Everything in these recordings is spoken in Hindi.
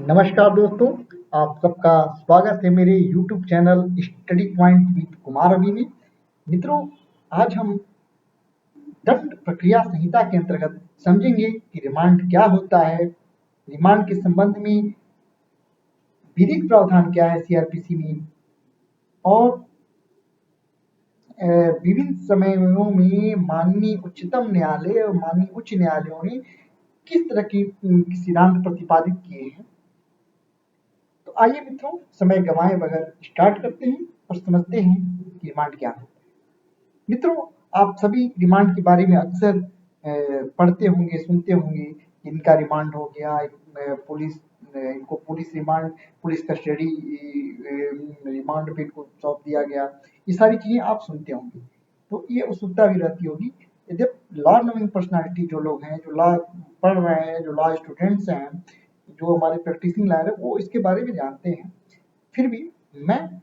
नमस्कार दोस्तों, आप सबका स्वागत है मेरे YouTube channel study point with Kumar अभी में। मित्रों, आज हम दंड प्रक्रिया संहिता के अंतर्गत समझेंगे कि रिमांड क्या होता है, रिमांड के संबंध में विधिक प्रावधान क्या है सीआरपीसी में, और विभिन्न समयों में माननीय उच्चतम न्यायालय और माननीय उच्च न्यायालयों ने किस तरह की सिद्धांत प्रतिपादित किए हैं। तो आइए मित्रों, समय गंवाए बगैर स्टार्ट करते हैं और समझते हैं कि रिमांड क्या होता है। मित्रों, आप सभी रिमांड के बारे में अक्सर पढ़ते होंगे, सुनते होंगे। इनका रिमांड हो गया, इनको police remand, police custody remand पे इनको सौंप दिया गया। ये सारी चीजें आप सुनते होंगे, तो ये उत्सुकता भी रहती होगी। जब लॉ नोइंग पर्सनालिटी जो लोग हैं, जो लॉ पढ़ रहे हैं, जो लॉ स्टूडेंट्स हैं, जो हमारे प्रैक्टिसिंग लॉयर है, वो इसके बारे में जानते हैं। फिर भी मैं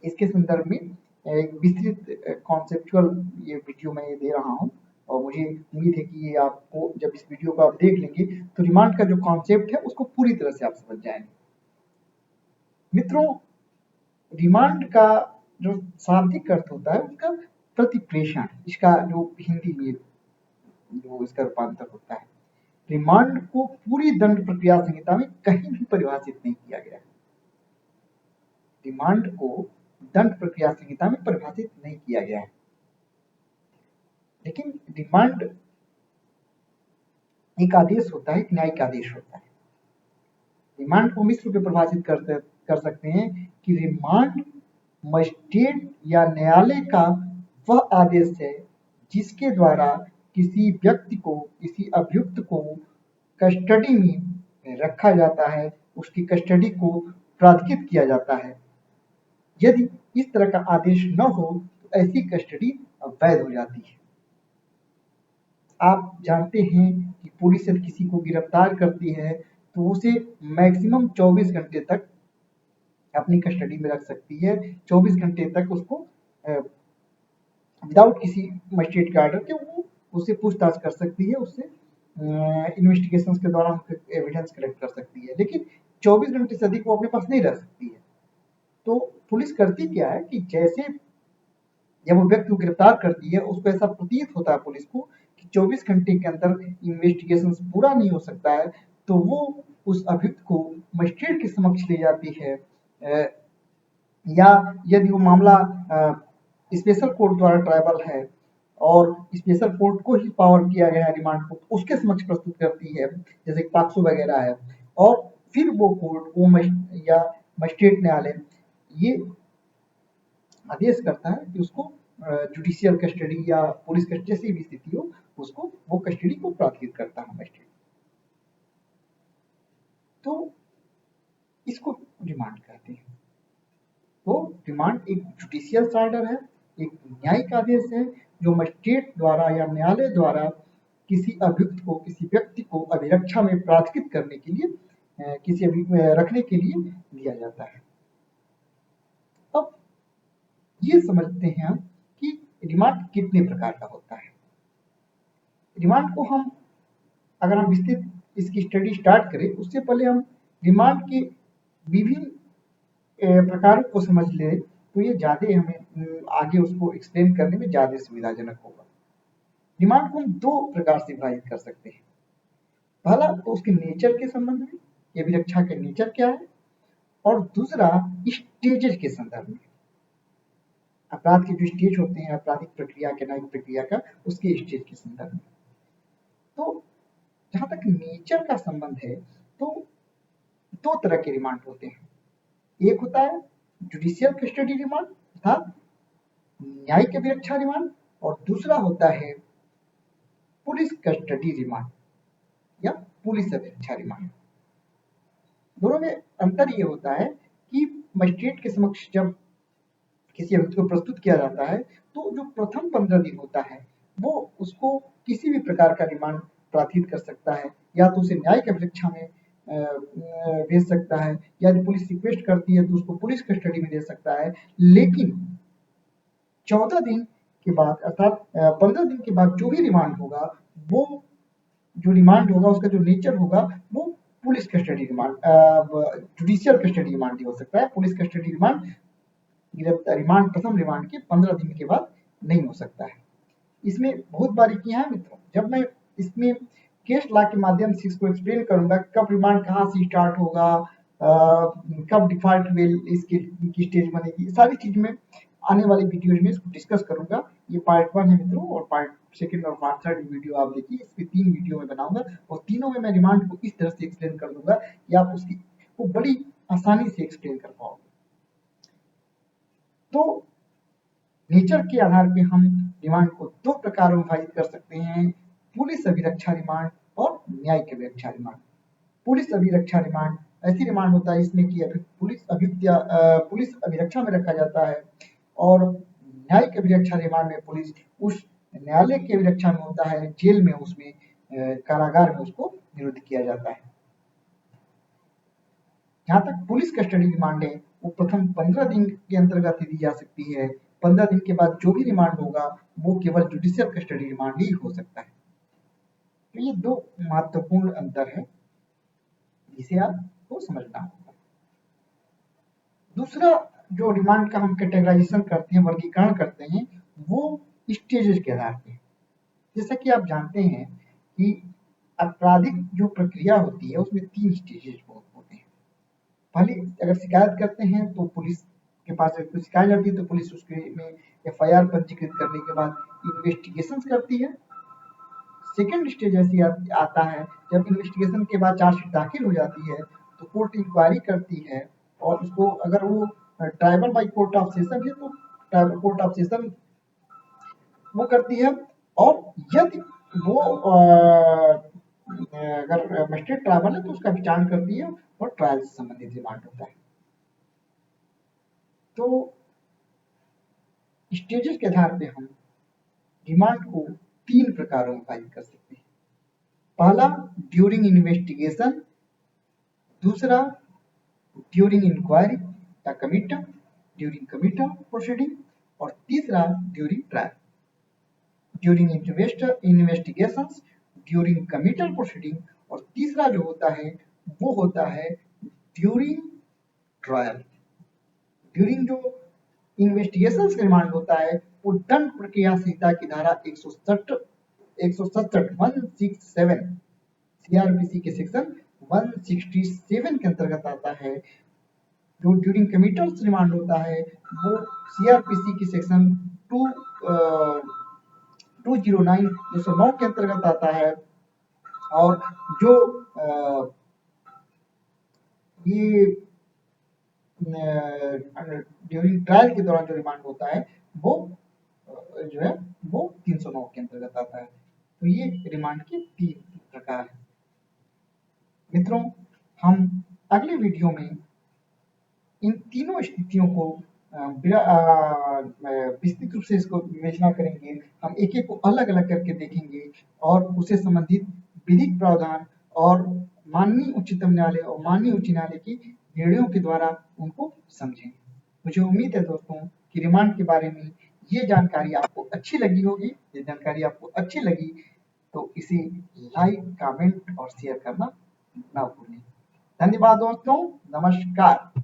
इसके संदर्भ में एक विस्तृत कॉन्सेप्चुअल ये वीडियो मैं दे रहा हूँ, और मुझे उम्मीद है कि ये आपको, जब इस वीडियो को आप देख लेंगे तो रिमांड का जो कॉन्सेप्ट है उसको पूरी तरह से आप समझ जाएंगे। मित्रों, रिमांड का जो शाब्दिक अर्थ होता है उसका प्रतिप्रेषण, इसका जो हिंदी में जो इसका रूपांतर होता है। रिमांड को पूरी दंड प्रक्रिया संहिता में कहीं भी परिभाषित नहीं किया गया है। रिमांड को दंड प्रक्रिया संहिता में परिभाषित नहीं किया गया है, लेकिन रिमांड एक आदेश होता है, एक न्यायिक आदेश होता है। रिमांड को हम इस रूप में परिभाषित कर सकते हैं कि रिमांड मजिस्ट्रेट या न्यायालय का वह आदेश है जिसके द्वारा किसी व्यक्ति को, किसी अभियुक्त को कस्टडी में रखा जाता है, उसकी कस्टडी को प्राधिकृत किया जाता है। यदि इस तरह का आदेश न हो तो ऐसी कस्टडी अवैध हो जाती है। आप जानते हैं कि पुलिस यदि किसी को गिरफ्तार करती है तो उसे मैक्सिमम 24 घंटे तक अपनी कस्टडी में रख सकती है। 24 घंटे तक उसको विदाउट किसी मजिस्ट्रेट के आर्डर के वो उससे पूछताछ कर सकती है, उससे इन्वेस्टिगेशन के दौरान एविडेंस कलेक्ट कर सकती है, लेकिन 24 घंटे से अधिक वो अपने पास नहीं रह सकती है। तो पुलिस करती क्या है कि जैसे जब वो व्यक्ति को गिरफ्तार करती है, उसको ऐसा प्रतीत होता है पुलिस को कि 24 घंटे के अंदर इन्वेस्टिगेशन पूरा नहीं हो सकता है, तो वो उस अभियुक्त को मजिस्ट्रेट के समक्ष ले जाती है, या यदि वो मामला स्पेशल कोर्ट द्वारा ट्रायबल है और स्पेशल कोर्ट को ही पावर किया गया है रिमांड को, उसके समक्ष प्रस्तुत करती है, जैसे पॉक्सो वगैरह है, और फिर वो कोर्ट को या मजिस्ट्रेट न्यायालय ये आदेश करता है कि उसको जुडिशियल कस्टडी या पुलिस कस्टडी जैसी भी स्थिति हो, उसको वो कस्टडी को प्राधिकृत करता है मजिस्ट्रेट। तो इसको रिमांड कहते हैं। तो रिमांड एक जुडिशियल ऑर्डर है, एक न्यायिक आदेश है जो मजिस्ट्रेट द्वारा या न्यायालय द्वारा किसी अभियुक्त को, किसी व्यक्ति को अभिरक्षा में प्राधिकृत करने के लिए, रखने के लिए दिया जाता है। अब ये समझते हैं हम कि रिमांड कितने प्रकार का होता है। रिमांड को हम, अगर हम विस्तृत इसकी स्टडी स्टार्ट करें उससे पहले हम रिमांड के विभिन्न प्रकारों को समझ ले तो ये ज्यादा हमें आगे उसको एक्सप्लेन करने में ज्यादा सुविधाजनक होगा। रिमांड को हम दो प्रकार से विभाजित कर सकते हैं। पहला तो उसके नेचर के संबंध में, ये अभिरक्षा के नेचर क्या है, और दूसरा स्टेजेस के संदर्भ में, अपराध के जो स्टेज होते हैं आपराधिक प्रक्रिया के, न्यायिक प्रक्रिया का, उसके स्टेज के संदर्भ में। तो जहां तक नेचर का संबंध है तो दो तरह के रिमांड होते हैं। एक होता है जुडिशियल कस्टडी रिमांड अर्थात न्यायिक अभिरक्षा रिमांड, और दूसरा होता है पुलिस कस्टडी रिमांड या पुलिस अभिरक्षा रिमांड। दोनों में अंतर ये होता है कि मजिस्ट्रेट के समक्ष जब किसी अभियुक्त को प्रस्तुत किया जाता है तो जो प्रथम 15 दिन होता है वो उसको किसी भी प्रकार का रिमांड प्राधिकृत कर सकता है, या तो उसे न्यायिक अभिरक्षा में भेज सकता है, या यदि पुलिस रिक्वेस्ट करती है तो उसको पुलिस कस्टडी में दे सकता है। लेकिन 14 दिन के बाद अर्थात 15 दिन के बाद जो भी रिमांड होगा, वो जो रिमांड होगा उसका जो नेचर होगा वो police custody remand, judicial custody remand नहीं हो सकता है। पुलिस कस्टडी रिमांड रिमांड प्रथम रिमांड के 15 दिन के बाद नहीं हो सकता है। इसमें बहुत बारीकियां हैं मित्रों। जब मैं इसमें केस लॉ के माध्यम से इसको एक्सप्लेन करूंगा, कब रिमांड कहाँ से स्टार्ट होगा, कब डिफॉल्ट बेल इसकी की स्टेज बनेगी, सारी चीज में आने वाली वीडियोज में इसको डिस्कस करूंगा। ये पार्ट 1 है मित्रों, और पार्ट सेकंड और पार्ट थर्ड वीडियो आप देखिए। इसके 3 वीडियो में बनाऊंगा और तीनों में मैं रिमांड को इस तरह से एक्सप्लेन कर दूंगा कि आप उसकी को बड़ी आसानी से एक्सप्लेन कर पाओगे। तो नेचर के आधार पे हम रिमांड को 2 प्रकारों में विभाजित कर सकते हैं, पुलिस अभिरक्षा रिमांड और न्यायिक अभिरक्षा रिमांड। पुलिस अभिरक्षा रिमांड ऐसी रिमांड होता है इसमें कि पुलिस अभिरक्षा में रखा जाता है, और न्यायिक अभिरक्षा रिमांड में पुलिस उस न्यायालय की अभिरक्षा में होता है, जेल में, उसमें कारागार में उसको निरुद्ध किया जाता है। जहाँ तक पुलिस कस्टडी रिमांड है वो प्रथम 15 दिन के अंतर्गत दी जा सकती है। 15 दिन के बाद जो भी रिमांड होगा वो केवल जुडिशियल कस्टडी रिमांड ही हो सकता है। तो ये 2 महत्वपूर्ण अंतर है जिसे आपको समझना होगा। दूसरा जो रिमांड का हम कैटेगराइजेशन करते हैं, वर्गीकरण करते हैं, वो स्टेजेस के आधार पे। जैसा कि आप जानते हैं कि आपराधिक जो प्रक्रिया होती है उसमें 3 स्टेजेस होते हैं। पहले अगर शिकायत करते हैं तो पुलिस के पास कोई शिकायत जाती है तो पुलिस उसके में एफआईआर पंजीकृत करने के बाद इन्वेस्टिगेशन करती है। सेकेंड स्टेज ऐसी आता है जब इन्वेस्टिगेशन के बाद चार्जशीट दाखिल हो जाती है तो कोर्ट इंक्वायरी करती है, और उसको अगर वो tribal by court of session है तो ट्राइबल कोर्ट ऑफ सेशन वो करती है, और यदि वो अगर मजिस्ट्रेट ट्राइबल है तो उसका विचारण करती है और ट्रायल से संबंधित रिमांड होता है। तो स्टेजेस के आधार पे हम रिमांड को 3 प्रकारों में विभाजित कर सकते हैं। पहला ड्यूरिंग इन्वेस्टिगेशन, दूसरा ड्यूरिंग इंक्वायरी या कमिटल, ड्यूरिंग कमिटल प्रोसीडिंग, और तीसरा during trial. During investigations, during committal proceeding, और तीसरा जो होता है वो होता है ड्यूरिंग ट्रायल। ड्यूरिंग जो इन्वेस्टिगेशंस का रिमांड होता है वो दंड प्रक्रिया संहिता की धारा 167 सीआरपीसी के सेक्शन 167 के अंतर्गत आता है। जो ड्यूरिंग कमिटल रिमांड होता है वो सीआरपीसी की सेक्शन 209 के अंतर्गत आता है, और जो ये ड्यूरिंग ट्रायल के दौरान जो रिमांड होता है वो जो है वो 309 के अंतर्गत आता है। तो ये रिमांड के 3 प्रकार हैं। मित्रों, हम अगले वीडियो में इन तीनों स्थितियों को विस्तृत रूप से इसको विवेचना करेंगे। हम एक एक को अलग अलग करके देखेंगे और उससे संबंधित विधिक प्रावधान और माननीय उच्चतम न्यायालय और माननीय उच्च न्यायालय की निर्णयों के द्वारा उनको समझेंगे। मुझे उम्मीद है दोस्तों कि रिमांड के बारे में ये जानकारी आपको अच्छी लगी होगी। ये जानकारी आपको अच्छी लगी तो इसे लाइक, कमेंट और शेयर करना ना भूलें। धन्यवाद दोस्तों, नमस्कार।